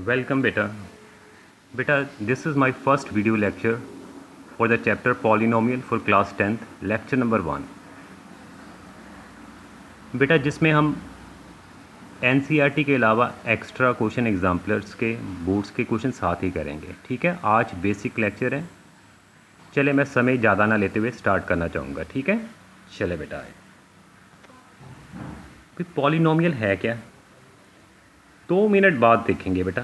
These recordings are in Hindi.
Welcome beta. Beta, this is my first video lecture for the chapter Polynomial for class 10th, lecture number 1. बेटा जिसमें हम NCERT के अलावा एक्स्ट्रा क्वेश्चन एग्जाम्पलर्स के बोर्ड्स के क्वेश्चन साथ ही करेंगे। ठीक है, आज बेसिक लेक्चर है। चले मैं समय ज़्यादा ना लेते हुए स्टार्ट करना चाहूँगा। ठीक है, चले बेटा आए। पॉलिनोमियल है क्या, 2 मिनट बाद देखेंगे बेटा,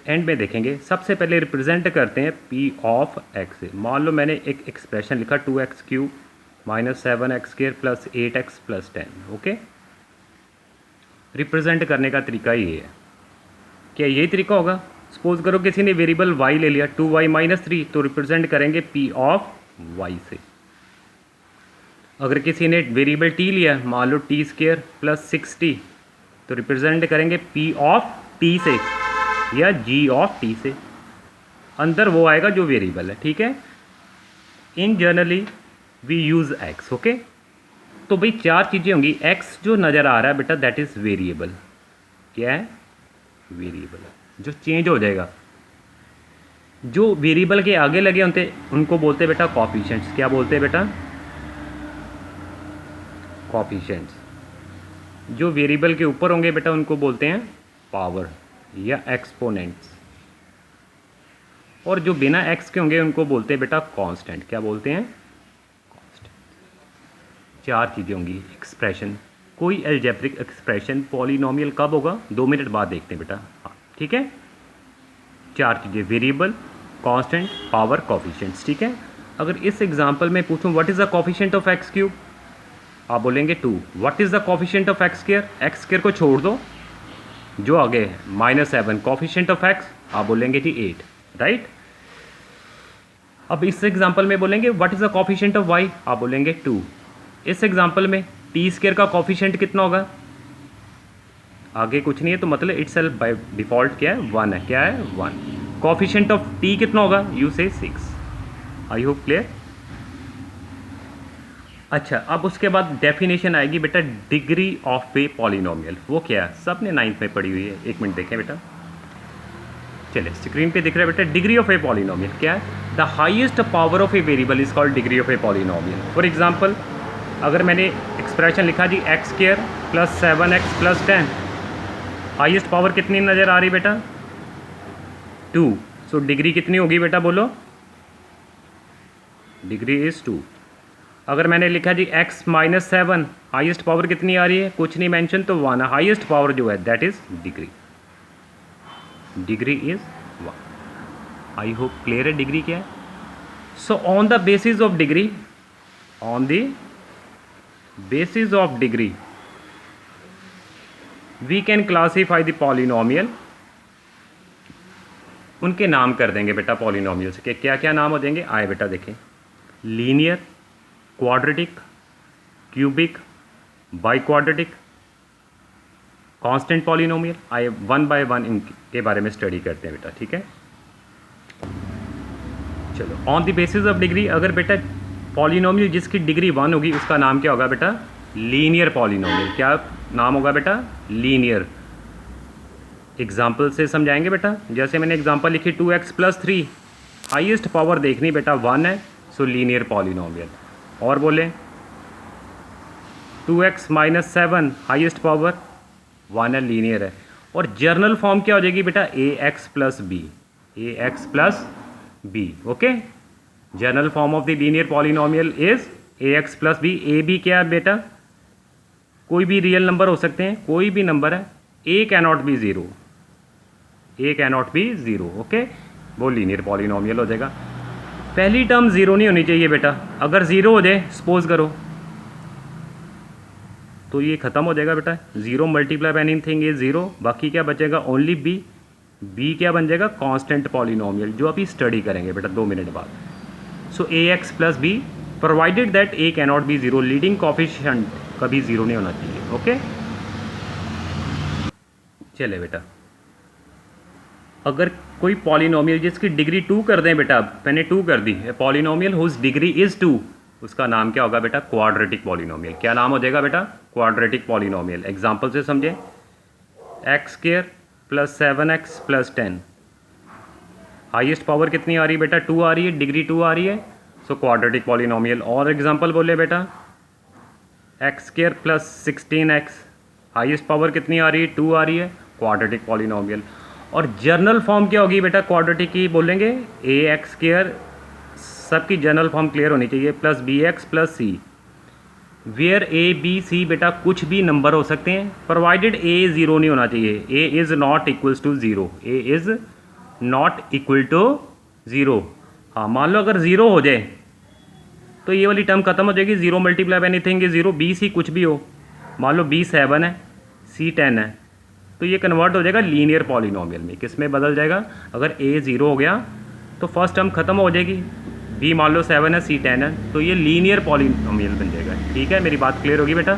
एंड में देखेंगे। सबसे पहले रिप्रेजेंट करते हैं पी ऑफ एक्स से। मान लो मैंने एक एक्सप्रेशन लिखा 2x³ - 7x² + 8x + 10। Okay, represent करने का तरीका ये है। क्या यही तरीका होगा? सपोज करो किसी ने वेरिएबल y ले लिया 2y - 3, तो रिप्रेजेंट करेंगे p ऑफ y से। अगर किसी ने वेरिएबल t लिया, मान लो t² + 6t, तो रिप्रेजेंट करेंगे p ऑफ t से या g ऑफ t से। अंदर वो आएगा जो वेरिएबल है। ठीक है, in generally we use x। Okay, तो भाई 4 चीज़ें होंगी। x जो नज़र आ रहा है बेटा, दैट इज़ वेरिएबल। क्या है? वेरिएबल जो चेंज हो जाएगा। जो वेरिएबल के आगे लगे होते उनको बोलते हैं बेटा कोफिशिएंट्स। क्या बोलते हैं बेटा? कोफिशिएंट्स। जो वेरिएबल के ऊपर होंगे बेटा उनको बोलते हैं पावर या एक्सपोनेंट्स। और जो बिना x के होंगे उनको बोलते हैं बेटा कांस्टेंट। क्या बोलते हैं? कांस्टेंट। 4 चीज़ें होंगी। एक्सप्रेशन, कोई अलजेब्रिक एक्सप्रेशन पॉलिनोमियल कब होगा? 2 मिनट बाद देखते हैं बेटा। हाँ, ठीक है, 4 चीज़ें, वेरिएबल, कांस्टेंट, पावर, कोफिशिएंट्स। ठीक है, अगर इस एग्जांपल में पूछूं what is the coefficient of x³, आप बोलेंगे 2। What is the coefficient of x² x² को छोड़ दो, जो आगे है -7। कोफिशिएंट ऑफ x आप बोलेंगे जी 8। राइट। अब इस एग्जांपल में बोलेंगे what is the coefficient of y, आप बोलेंगे 2। इस एग्जांपल में t² का कोफिशिएंट कितना होगा? आगे कुछ नहीं है, तो मतलब इटसेल्फ बाय डिफ़ॉल्ट क्या है? 1 है। क्या है? 1। कोफिशिएंट ऑफ t कितना होगा? यू से 6। आई होप क्लियर। अच्छा, अब उसके बाद डेफिनेशन आएगी बेटा डिग्री ऑफ ए पॉलिनोमियल। वो क्या है? सब ने 9th में पढ़ी हुई है। 1 मिनट देखें बेटा। चले, स्क्रीन पे दिख रहा है बेटा डिग्री ऑफ ए पॉलिनोमियल। क्या है? The highest power of a variable is called degree of a polynomial. For example, अगर मैंने एक्सप्रेशन लिखा जी x² + 7x + 10, हाईएस्ट पावर कितनी नज़र आ रही बेटा? 2। सो डिग्री कितनी होगी बेटा? बोलो। Degree is 2। अगर मैंने लिखा जी x - 7, हाईएस्ट पावर कितनी आ रही है? कुछ नहीं मेंशन, तो 1 है। हाईएस्ट पावर जो है that is degree. Degree is 1। I hope clear है डिग्री क्या है। So on the basis of degree, on the basis of degree we can classify the polynomial. उनके नाम कर देंगे बेटा पॉलिनोमियल्स के। क्या क्या नाम हो जाएंगे? आए बेटा देखें। Linear, quadratic, cubic, biquadratic, constant polynomial. आइए 1 बाय 1 इनके बारे में स्टडी करते हैं बेटा। ठीक है, चलो। On the basis of degree, अगर बेटा पॉलिनोमियल जिसकी डिग्री 1 होगी उसका नाम क्या होगा बेटा? Linear polynomial. क्या नाम होगा बेटा? लीनियर। एग्जाम्पल से समझाएंगे बेटा। जैसे मैंने एग्जाम्पल लिखी 2x + 3, हाईएस्ट पावर देखनी बेटा 1 है, सो लीनियर पॉलिनोमियल। और बोले 2x - 7, हाईएस्ट पावर 1 है, लीनियर है। और जर्नल फॉर्म क्या हो जाएगी बेटा? ax + b। ax + b। Okay, journal form of the linear polynomial is ax + b। a b क्या है बेटा? कोई भी रियल नंबर हो सकते हैं, कोई भी नंबर है। a cannot be 0, a cannot be 0। Okay, वो लीनियर पॉलिनोमियल हो जाएगा। पहली टर्म 0 नहीं होनी चाहिए बेटा। अगर 0 हो जाए सपोज करो, तो ये ख़त्म हो जाएगा बेटा। 0 मल्टीप्लाई बाय एनीथिंग इज 0। बाकी क्या बचेगा? Only b। b क्या बन जाएगा? कांस्टेंट पॉलिनोमियल, जो अभी स्टडी करेंगे बेटा 2 मिनट बाद। सो ax + b provided that a cannot be 0, leading coefficient कभी 0 नहीं होना चाहिए। ओके, चले बेटा। अगर कोई पॉलिनोमियल जिसकी डिग्री 2 कर दें बेटा, मैंने 2 कर दी, पॉलिनोमियल हुज डिग्री इज़ 2, उसका नाम क्या होगा बेटा? Quadratic polynomial. क्या नाम हो जाएगा बेटा? Quadratic polynomial. एग्जांपल से समझें, x² plus 7x plus 10। Highest power कितनी आ रही है बेटा? 2 आ रही है, डिग्री 2 आ रही है, सो क्वाड्रेटिक पॉलिनोमियल। और एग्जांपल बोले बेटा, x square plus 16x, highest power कितनी आ रही है? 2 आ रही है, क्वाड्रेटिक पॉलिनोमियल। और जर्नल फॉर्म क्या होगी बेटा क्वाड्रेटिक की? बोलेंगे ए एक्स स्क्वायर, सबकी जर्नल फॉर्म क्लियर होनी चाहिए, plus b x plus c, where a b c बेटा कुछ भी नंबर हो सकते हैं, प्रोवाइडेड ए ज़ीरो नहीं होना चाहिए। A is not equals to zero, a is not equal to zero. हाँ, मान लो अगर ज़ीरो हो जाए तो ये वाली टर्म खत्म हो जाएगी, zero multiply by anything is zero. B c कुछ भी हो, मान लो बी 7 है, सी 10 है, तो ये कन्वर्ट हो जाएगा लीनियर पॉलिनोमियल में। किस में बदल जाएगा? अगर ए ज़ीरो हो गया तो फर्स्ट टर्म खत्म हो जाएगी, बी मान लो 7 है, सी 10 है, तो ये लीनियर पॉलिनोमियल बन जाएगा। ठीक है, मेरी बात क्लियर होगी बेटा?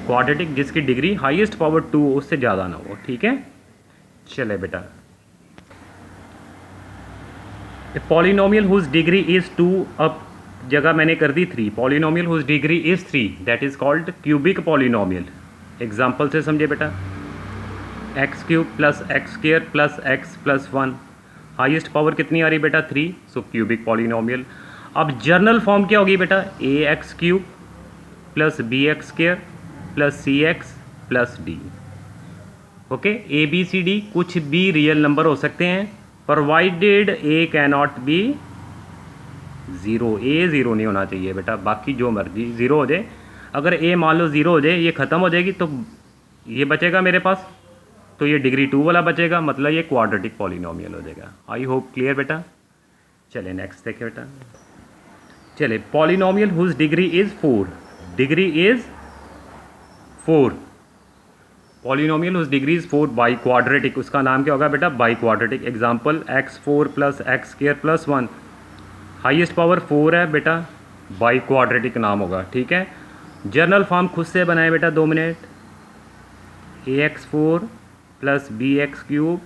क्वाड्रेटिक जिसकी डिग्री हाईएस्ट पावर 2 उससे ज़्यादा ना हो। ठीक है, चले बेटा, पॉलिनोमियल हुज डिग्री इज़ 2, अब जगह मैंने कर दी 3, polynomial whose degree is 3 that is called cubic polynomial. Example से समझे बेटा, x cube plus x square plus x plus 1, highest power कितनी आ रही बेटा? 3, सो क्यूबिक पॉलिनोमियल। अब जर्नल फॉर्म क्या होगी बेटा? A x cube plus b x square plus c x plus d. Okay, a b c d कुछ भी रियल नंबर हो सकते हैं, provided A can not be zero. A zero नहीं होना चाहिए बेटा, बाकी जो मर्जी ज़ीरो हो जाए। अगर ए मान लो ज़ीरो हो जाए, ये ख़त्म हो जाएगी, तो ये बचेगा मेरे पास, तो ये डिग्री 2 वाला बचेगा, मतलब ये क्वाड्रेटिक पॉलिनोमियल हो जाएगा। आई होप क्लियर बेटा? चले नेक्स्ट देखें बेटा, चले polynomial whose degree is 4, degree is 4, polynomial whose degree is 4 biquadratic, उसका नाम क्या होगा बेटा? Biquadratic. Example x4 plus x square plus 1, highest power 4 है बेटा, बाई क्वाड्रेटिक नाम होगा। ठीक है, जर्नल फॉर्म खुद से बनाए बेटा, 2 मिनट, ax4 plus b x cube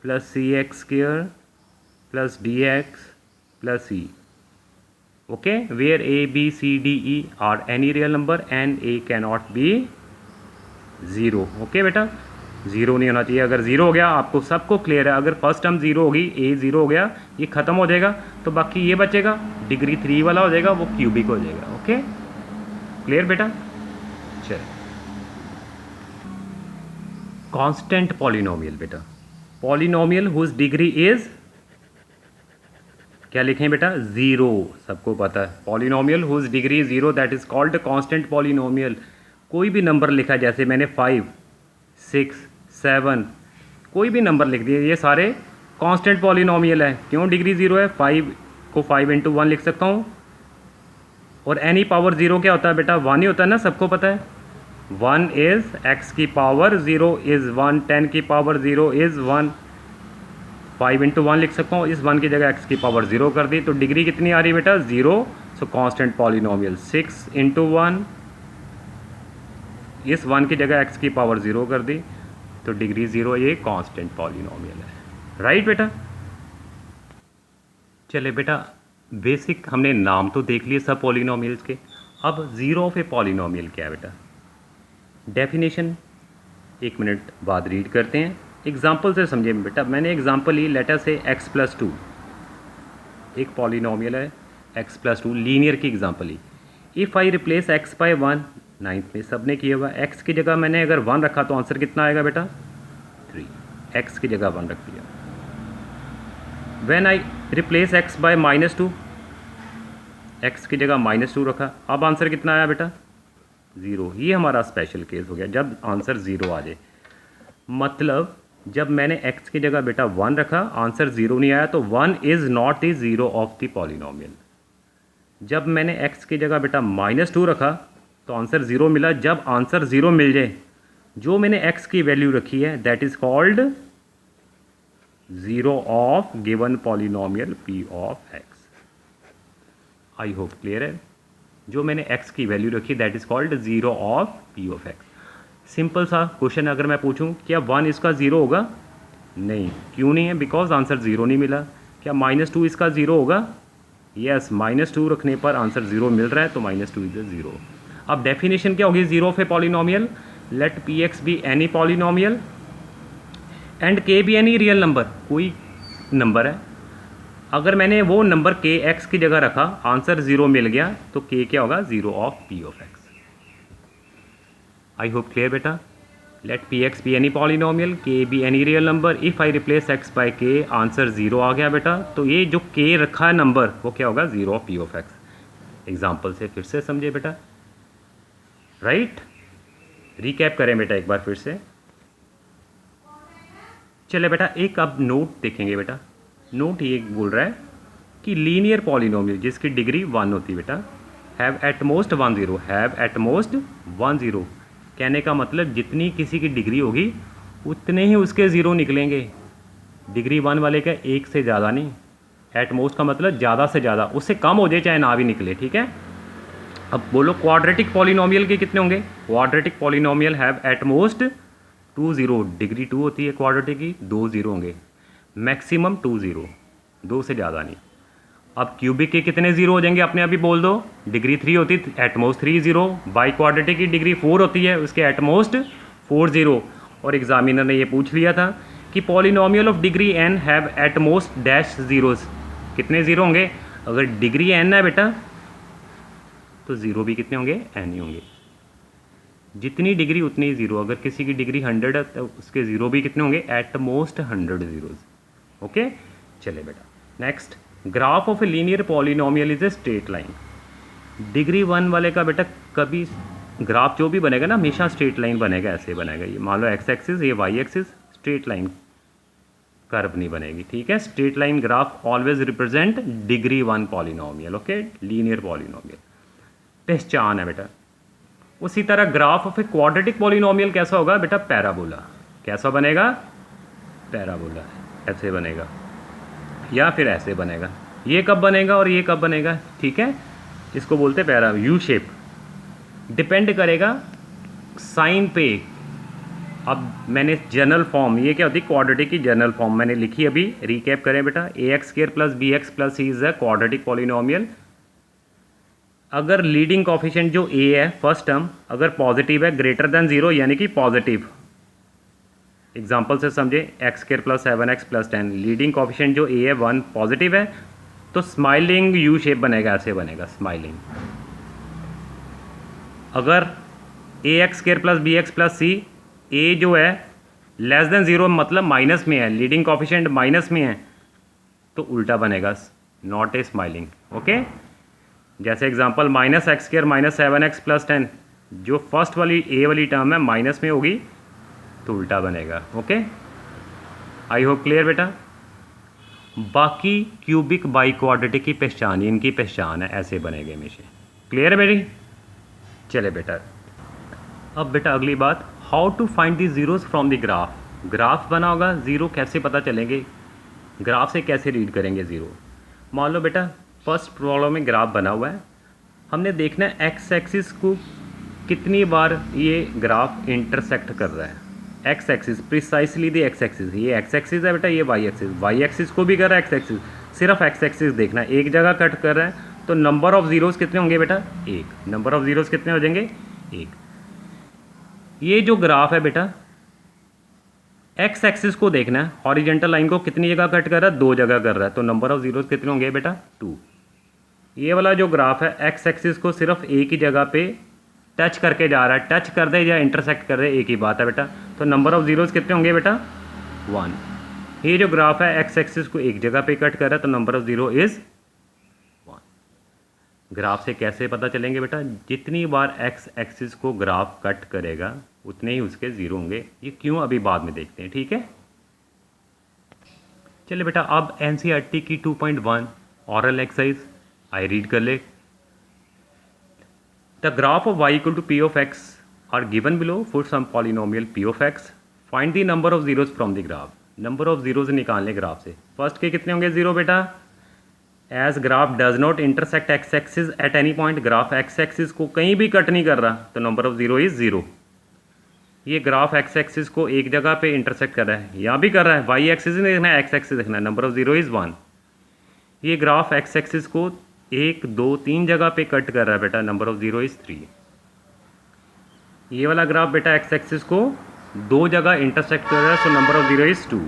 plus c x square plus d x plus c. Okay, where a b c d e are any real number and a can not be zero. Okay बेटा, ज़ीरो नहीं होना चाहिए। अगर ज़ीरो हो गया, आपको सबको क्लियर है, अगर फर्स्ट टर्म ज़ीरो होगी, ए ज़ीरो हो गया, ये ख़त्म हो जाएगा, तो बाकी ये बचेगा, डिग्री 3 वाला हो जाएगा, वो क्यूबिक हो जाएगा। ओके, क्लियर बेटा? चल, कांस्टेंट पॉलिनोमियल बेटा, पॉलिनोमियल हुज डिग्री इज़, क्या लिखें बेटा? ज़ीरो। सबको पता है polynomial whose degree zero that is called constant polynomial. कोई भी नंबर लिखा, जैसे मैंने 5, 6, 7, कोई भी नंबर लिख दिए, ये सारे कांस्टेंट पॉलिनोमियल है। क्यों डिग्री 0 है? 5 को 5 × 1 लिख सकता हूँ, और एनी पावर 0 क्या होता है बेटा? 1 ही होता है ना, सबको पता है। 1 इज़ x की पावर 0 इज़ 1, 10 की पावर 0 इज़ 1, 5 × 1 लिख सकता हूँ, इस 1 की जगह x की पावर 0 कर दी, तो डिग्री कितनी आ रही है बेटा? 0। सो कांस्टेंट पॉलिनोमियल। 6 × 1, इस 1 की जगह x की पावर 0 कर दी, तो डिग्री 0, ये कांस्टेंट पॉलिनोमियल है। राइट बेटा? चले बेटा, बेसिक हमने नाम तो देख लिए सब पॉलिनोमियल्स के। अब ज़ीरो ऑफ ए पॉलिनोमियल क्या है बेटा? डेफिनेशन 1 मिनट बाद रीड करते हैं, एग्जाम्पल से समझे बेटा। मैंने एग्जाम्पल ली, लेटर से x + 2, एक पॉलिनोमियल है x + 2, लीनियर की एग्जाम्पल ली। If I replace x by 1, 9th में सब ने किया हुआ, x की जगह मैंने अगर 1 रखा तो आंसर कितना आएगा बेटा? 3, x की जगह 1 रख दिया। When I replace x by -2, x की जगह -2 रखा, अब आंसर कितना आया बेटा? 0। ये हमारा स्पेशल केस हो गया, जब आंसर 0 आ जाए। मतलब जब मैंने x की जगह बेटा 1 रखा, आंसर 0 नहीं आया, तो 1 is not the zero of the polynomial. जब मैंने x की जगह बेटा -2 रखा, तो आंसर 0 मिला। जब आंसर 0 मिल जाए, जो मैंने x की वैल्यू रखी है that is called zero of given polynomial p of x। I hope clear है? जो मैंने x की वैल्यू रखी that is called zero of p of x। Simple सा क्वेश्चन, अगर मैं पूछूं क्या 1 इसका 0 होगा? नहीं। क्यों नहीं है? बिकॉज आंसर 0 नहीं मिला। क्या -2 इसका 0 होगा? यस, -2 रखने पर आंसर 0 मिल रहा है, तो -2 इज 0। अब डेफिनेशन क्या होगी zero of a polynomial? Let p x be any polynomial and k be any real number, कोई नंबर है, अगर मैंने वो नंबर के एक्स की जगह रखा, आंसर 0 मिल गया, तो के क्या होगा, 0 of p of x. I hope clear बेटा। Let p x be any polynomial, k be any real number, if I replace x by k, answer 0 आ गया बेटा। तो ये जो के रखा है नंबर, वो क्या होगा, 0 of p of x. Example से फिर से समझे बेटा, राइट। रिकैप करें बेटा एक बार फिर से। चले बेटा एक अब नोट देखेंगे बेटा। नोट ये बोल रहा है कि लीनियर पॉलिनोमियल जिसकी डिग्री 1 होती है बेटा, have at most 1 0, have at most 1 0। कहने का मतलब जितनी किसी की डिग्री होगी उतने ही उसके ज़ीरो निकलेंगे। डिग्री 1 वाले का एक से ज़्यादा नहीं, एट मोस्ट का मतलब ज़्यादा से ज़्यादा, उससे कम हो जाए चाहे ना भी निकले, ठीक है। अब बोलो क्वाड्रेटिक पॉलिनोमियल के कितने होंगे। Quadratic polynomial have at most 2 0, degree 2 होती है क्वाड्रेटिक की, 2 0 होंगे, मैक्सिमम 2 0, 2 से ज़्यादा नहीं। अब क्यूबिक के कितने जीरो हो जाएंगे अपने अभी बोल दो। डिग्री 3 होती है, एटमोस्ट 3 0। बाई क्वाड्रेटिक की डिग्री 4 होती है, उसके एटमोस्ट 4 0। और एग्जामिनर ने ये पूछ लिया था कि polynomial of degree n have at most dash zeros, कितने ज़ीरो होंगे। अगर डिग्री n है बेटा तो ज़ीरो भी कितने होंगे, n ही होंगे। जितनी डिग्री उतनी ही ज़ीरो। अगर किसी की डिग्री 100 है तो उसके ज़ीरो भी कितने होंगे, एटमोस्ट 100 ज़ीरोज़। ओके चले बेटा next. Graph of a linear polynomial is a straight line. Degree 1 वाले का बेटा कभी ग्राफ जो भी बनेगा ना हमेशा स्ट्रेट लाइन बनेगा, ऐसे बनेगा। ये मान लो एक्स एक्सिस, ये y axis, straight line, curve नहीं बनेगी, ठीक है। Straight line graph always represent degree 1 polynomial, okay, linear polynomial. पहचान है बेटा। उसी तरह graph of a quadratic polynomial कैसा होगा बेटा, पैराबोला। कैसा बनेगा, पैराबोला, ऐसे बनेगा या फिर ऐसे बनेगा। ये कब बनेगा और ये कब बनेगा, ठीक है, इसको बोलते पैरा, यू शेप। डिपेंड करेगा साइन पे। अब मैंने जनरल फॉर्म, ये क्या होती है क्वाड्रेटिक की जनरल फॉर्म मैंने लिखी अभी, रिकैप करें बेटा। A x square plus b x plus c is a quadratic polynomial. अगर लीडिंग कोफिशिएंट जो ए है फर्स्ट टर्म अगर पॉजिटिव है, ग्रेटर देन 0 यानी कि पॉजिटिव। एग्जाम्पल से समझे, x square plus 7x plus 10, leading coefficient जो ए है 1 पॉजिटिव है, तो स्माइलिंग यू शेप बनेगा, ऐसे बनेगा स्माइलिंग। अगर a x square plus b x plus c, a जो है लेस देन 0 मतलब माइनस में है, लीडिंग कोफिशिएंट माइनस में है, तो उल्टा बनेगा, नॉट ए स्माइलिंग, ओके। जैसे example minus x square minus 7x plus 10, जो फर्स्ट वाली ए वाली टर्म है माइनस में होगी तो उल्टा बनेगा, ओके। आई होप क्लियर बेटा। बाकी क्यूबिक बाई क्वाड्रेटिक की पहचान, इनकी पहचान है, ऐसे बनेंगे हमेशा। क्लियर है मेरी। चले बेटा अब बेटा अगली बात, how to find the zeros from the graph. Graph बना होगा, ज़ीरो कैसे पता चलेंगे, ग्राफ से कैसे रीड करेंगे ज़ीरो। मान लो बेटा फर्स्ट प्रॉब्लम में ग्राफ बना हुआ है, हमने देखना है एक्स एक्सिस को कितनी बार ये ग्राफ इंटरसेक्ट कर रहा है। X axis precisely the x axis, ये एक्स एक्सिस है बेटा, ये वाई एक्सिस को भी कर रहा है एक्स एक्सिस, सिर्फ एक्स एक्सिस देखना है, एक जगह कट कर रहा है, तो नंबर ऑफ जीरोस कितने होंगे बेटा, 1। नंबर ऑफ जीरोस कितने हो जाएंगे, 1। ये जो ग्राफ है बेटा एक्स एक्सिस को देखना है, हॉरिजेंटल लाइन को कितनी जगह कट कर रहा है, 2 जगह कर रहा है, तो नंबर ऑफ जीरोस कितने होंगे बेटा, 2। ये वाला जो ग्राफ है एक्स एक्सिस को सिर्फ एक ही जगह पे टच करके जा रहा है, टच कर दे या इंटरसेक्ट कर दे एक ही बात है बेटा, तो नंबर ऑफ जीरोस कितने होंगे बेटा, 1। ये जो ग्राफ है एक्स एक्सिस को एक जगह पे कट कर रहा है, तो number of zero is 1। Graph से कैसे पता चलेंगे बेटा, जितनी बार एक्स एक्सिस को ग्राफ कट करेगा उतने ही उसके ज़ीरो होंगे। ये क्यों अभी बाद में देखते हैं, ठीक है। चलिए बेटा अब एनसीईआरटी की 2.1 ऑरल एक्सरसाइज आई रीड कर ले। The graph of y equal to p of x are given below for some polynomial p of x. Find the number of zeros from the graph. Number of zeros निकालने ग्राफ से। फर्स्ट के कितने होंगे जीरो बेटा, as graph does not intersect x axis at any point, graph x axis को कहीं भी कट नहीं कर रहा, तो नंबर ऑफ जीरो इज 0। ये ग्राफ एक्स एक्सिस को एक जगह पे इंटरसेक्ट कर रहा है, यहाँ भी कर रहा है, वाई एक्सिस नहीं देखना है, एक्स एक्सिस देखना है, नंबर ऑफ जीरो इज 1। ये ग्राफ एक्स एक्सिस को 1 2 3 जगह पे कट कर रहा है बेटा, नंबर ऑफ जीरो इज 3। ये वाला ग्राफ बेटा एक्स एक्सिस को दो जगह इंटरसेक्ट कर रहा है, so number of zero is 2।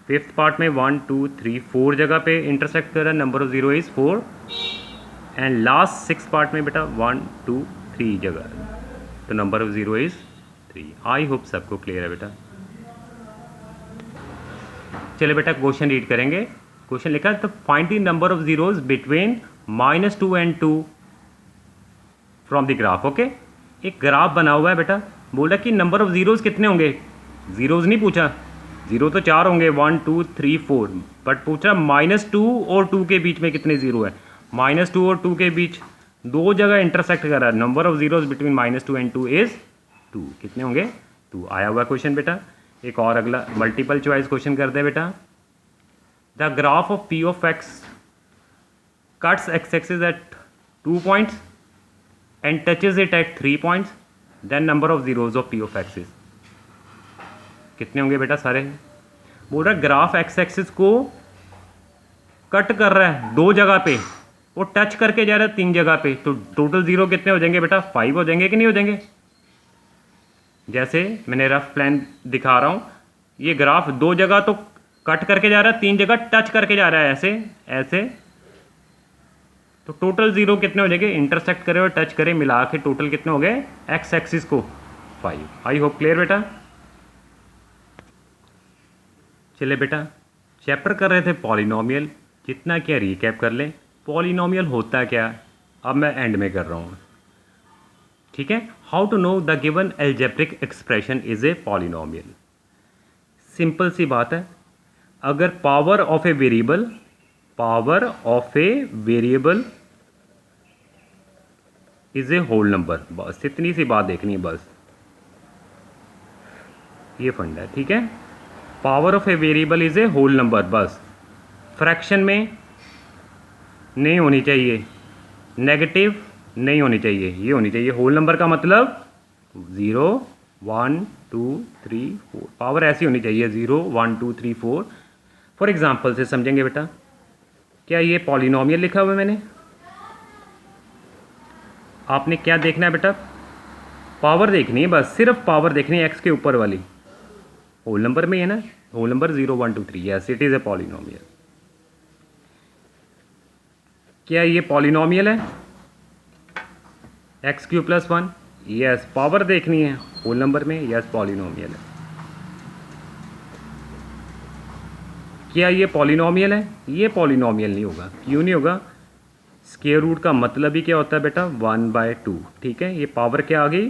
Fifth part में 1 2 3 4 जगह पे इंटरसेक्ट कर रहा है, number of zero is 4। And last six part में बेटा 1 2 3 जगह, तो number of zero is 3। I hope सबको क्लियर है बेटा। चलिए बेटा क्वेश्चन रीड करेंगे। क्वेश्चन लिखा है, तो find the number of zeros between -2 and 2 from the graph. Okay, एक ग्राफ बना हुआ है बेटा, बोला कि नंबर ऑफ ज़ीरोज़ कितने होंगे, ज़ीरोज़ नहीं पूछा, ज़ीरो तो 4 होंगे 1 2 3 4, बट पूछा -2 और 2 के बीच में कितने ज़ीरो है। -2 और 2 के बीच दो जगह इंटरसेक्ट कर रहा है, number of zeros between -2 and 2 is 2। कितने होंगे 2। आया हुआ क्वेश्चन बेटा। एक और अगला मल्टीपल चॉइस क्वेश्चन करते हैं बेटा। The graph of p of x cuts x axis eight 2 points and touches it at 3 points, then number of zeros of p of x is। कितने होंगे बेटा सारे। बोल रहा है ग्राफ एक्स एक्सिस को कट कर रहा है दो जगह पे और टच करके जा रहा है 3 जगह पे, तो टोटल जीरो कितने हो जाएंगे बेटा, 5 हो जाएंगे कि नहीं हो जाएंगे। जैसे मैंने रफ प्लान दिखा रहा हूँ, ये ग्राफ दो जगह तो कट करके जा रहा है, 3 जगह टच करके जा रहा है, ऐसे ऐसे, तो टोटल जीरो कितने हो जाएंगे, इंटरसेक्ट करे और टच करे मिला के टोटल कितने हो गए एक्स एक्सिस को 5। आई होप क्लियर बेटा। चलिए बेटा चैप्टर कर रहे थे पॉलिनोमियल, जितना क्या रिकैप कर लें। पॉलिनोमियल होता क्या, अब मैं एंड में कर रहा हूँ, ठीक है। How to know the given algebraic expression is a polynomial. Simple सी बात है, अगर power of a variable is a whole number, बस इतनी सी बात देखनी है, बस ये फंडा है, ठीक है। Power of a variable is a whole number, बस फ्रैक्शन में नहीं होनी चाहिए, नेगेटिव नहीं होनी चाहिए, ये होनी चाहिए होल नंबर का मतलब 0 1 2 3 4, पावर ऐसी होनी चाहिए 0 1 2 3 4। फॉर एग्जांपल से समझेंगे बेटा, क्या ये पॉलिनोमियल लिखा हुआ है मैंने, आपने क्या देखना है बेटा, पावर देखनी है, बस सिर्फ पावर देखनी है एक्स के ऊपर वाली, होल नंबर में है ना, whole number 0 1 2 3, yes it is a polynomial. क्या ये पॉलिनोमियल है, x³ + 1, यस पावर देखनी है होल नंबर में, यस पॉलिनोमियल है। क्या ये पॉलिनोमियल है, ये पॉलिनोमियल नहीं होगा, क्यों नहीं होगा, स्क्वायर रूट का मतलब ही क्या होता है बेटा 1/2, ठीक है। ये पावर क्या आ गई,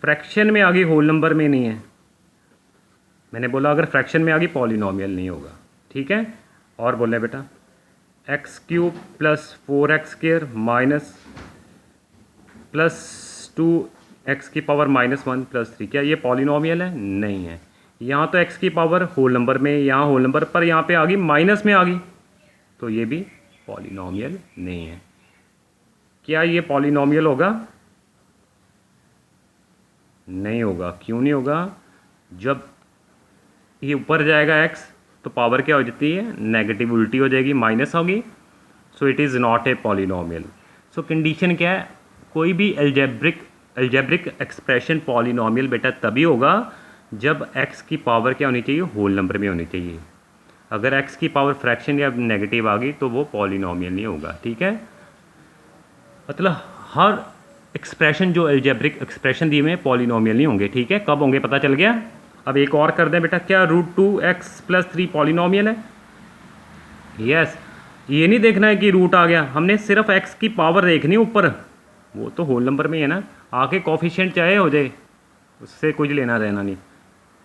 फ्रैक्शन में आ गई, होल नंबर में नहीं है। मैंने बोला अगर फ्रैक्शन में आ गई पॉलिनोमियल नहीं होगा, ठीक है। और बोले बेटा x³ + 4x² माइनस +2x⁻1 + 3, क्या ये पॉलिनोमियल है, नहीं है। यहाँ तो x की पावर होल नंबर में, यहाँ होल नंबर पर, यहाँ पे आ गई माइनस में आ गई, तो ये भी पॉलिनोमियल नहीं है। क्या ये पॉलिनोमियल होगा, नहीं होगा, क्यों नहीं होगा, जब ये ऊपर जाएगा x तो पावर क्या हो जाती है, नेगेटिव उल्टी हो जाएगी, माइनस होगी, so it is not a polynomial. So condition क्या है, कोई भी एल्जेब्रिक एक्सप्रेशन पॉलिनोमियल बेटा तभी होगा जब x की पावर क्या होनी चाहिए, होल नंबर में होनी चाहिए। अगर x की पावर फ्रैक्शन या नेगेटिव आ गई तो वो पॉलिनोमियल नहीं होगा, ठीक है। मतलब हर एक्सप्रेशन जो एल्जेब्रिक एक्सप्रेशन दिए हुए पॉलिनोमियल नहीं होंगे, ठीक है। कब होंगे पता चल गया। अब एक और कर दें बेटा, क्या √2x + 3 पॉलिनोमियल है, यस। ये नहीं देखना है कि रूट आ गया, हमने सिर्फ x की पावर देखनी है ऊपर, वो तो होल नंबर में है ना, आके कोफिशिएंट चाहे हो जाए, उससे कुछ लेना देना नहीं,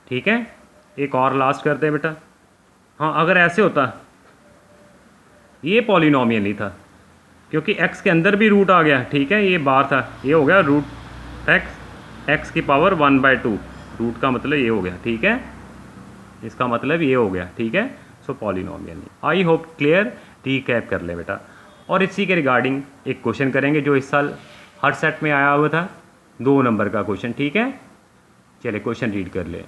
ठीक है। एक और लास्ट करते हैं बेटा। हाँ अगर ऐसे होता, ये पॉलिनोमियल नहीं था क्योंकि x के अंदर भी रूट आ गया, ठीक है, ये बार था, ये हो गया √x⁻1/2, रूट का मतलब ये हो गया, ठीक है, इसका मतलब ये हो गया, ठीक है। सो पॉलिनोमियल नहीं। आई होप क्लियर, रिकैप कर ले बेटा। और इसी के रिगार्डिंग एक क्वेश्चन करेंगे जो इस साल हर सेट में आया हुआ था, 2 नंबर का क्वेश्चन, ठीक है। चलिए क्वेश्चन रीड कर ले।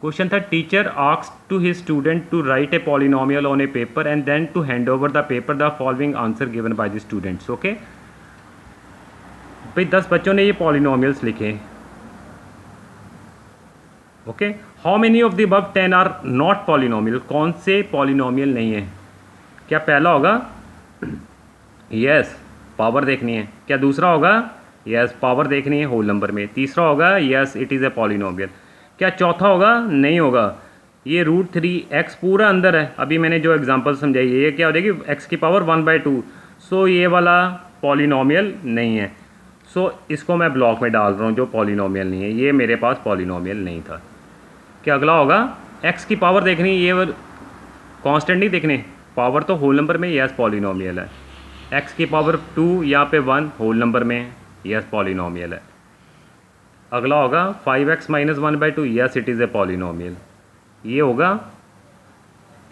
क्वेश्चन था, teacher asked to his student to write a polynomial on a paper and then to hand over the paper the following answer given by the students. Okay भाई 10 बच्चों ने ये पॉलिनोमियल्स लिखे, okay. How many of the above 10 are not polynomial, कौन से पॉलिनोमियल नहीं है? क्या पहला होगा? यस, पावर देखनी है। क्या दूसरा होगा? यस, पावर देखनी है होल नंबर में। तीसरा होगा yes it is a polynomial. क्या चौथा होगा? नहीं होगा। ये √3x पूरा अंदर है, अभी मैंने जो एग्जांपल समझाई है, ये क्या हो जाएगी x की पावर 1/2। सो ये वाला पॉलिनोमियल नहीं है। सो इसको मैं ब्लॉक में डाल रहा हूँ जो पॉलिनोमियल नहीं है, ये मेरे पास पॉलिनोमियल नहीं था। क्या अगला होगा? x की पावर देखनी, ये कांस्टेंट नहीं देखने, पावर तो होल नंबर में यस पॉलिनोमियल है। x की पावर 2 यहाँ पे 1 होल नंबर में यस पॉलिनोमियल है। अगला होगा 5x - 1/2, yes it is a polynomial. ये होगा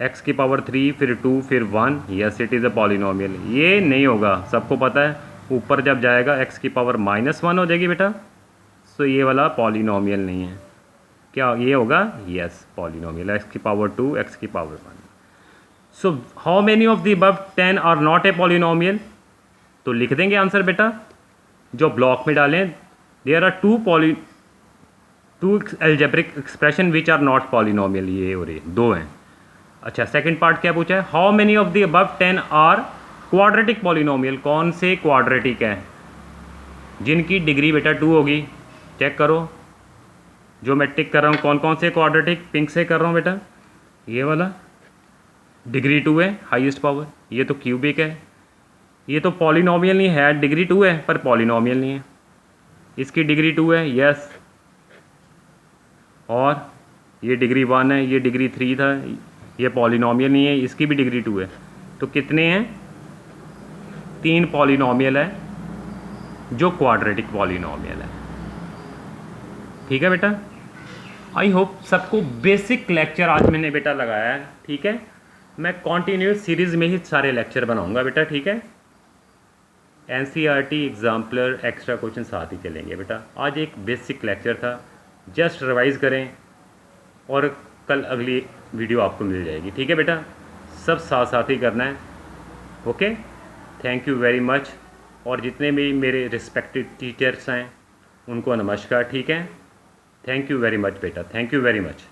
x की पावर 3 फिर 2 फिर 1, yes it is a polynomial. ये नहीं होगा, सबको पता है, ऊपर जब जाएगा x की पावर -1 हो जाएगी बेटा, सो ये वाला पॉलिनोमियल नहीं है। क्या ये होगा? यस पॉलिनोमियल, x की पावर 2 x की power 1। So how many of the above 10 are not a polynomial? तो लिख देंगे आंसर बेटा, जो ब्लॉक में डालें। There are two algebraic expression which are not polynomial, ये हो रही दो हैं। अच्छा, सेकंड पार्ट क्या पूछा है? How many of the above 10 are quadratic polynomial, कौन से क्वाड्रेटिक है जिनकी डिग्री बेटा 2 होगी? चेक करो, जो मैं टिक कर रहा हूँ कौन कौन से क्वाड्रेटिक पिंक से कर रहा हूँ बेटा। ये वाला डिग्री 2 है, हाईएस्ट पावर। ये तो क्यूबिक है, ये तो पॉलिनोमियल नहीं है, डिग्री 2 है पर पॉलिनोमियल नहीं है। इसकी डिग्री 2 है, यस। और ये डिग्री 1 है, ये डिग्री 3 था, ये पॉलिनोमियल नहीं है, इसकी भी डिग्री 2 है। तो कितने हैं? 3 पॉलिनोमियल है जो क्वाड्रेटिक पॉलिनोमियल है। ठीक है बेटा, आई होप सबको बेसिक लेक्चर आज मैंने बेटा लगाया है। ठीक है, मैं कॉन्टीन्यूस सीरीज़ में ही सारे लेक्चर बनाऊंगा बेटा। ठीक है, एनसीईआरटी एग्जाम्पलर एक्स्ट्रा क्वेश्चन साथ ही चलेंगे बेटा। आज एक बेसिक लेक्चर था, जस्ट रिवाइज़ करें और कल अगली वीडियो आपको मिल जाएगी। ठीक है बेटा, सब साथ साथ ही करना है। Okay, thank you very much. और जितने भी मेरे रिस्पेक्टेड टीचर्स हैं उनको नमस्कार। ठीक है, थैंक यू वेरी मच बेटा, थैंक यू वेरी मच।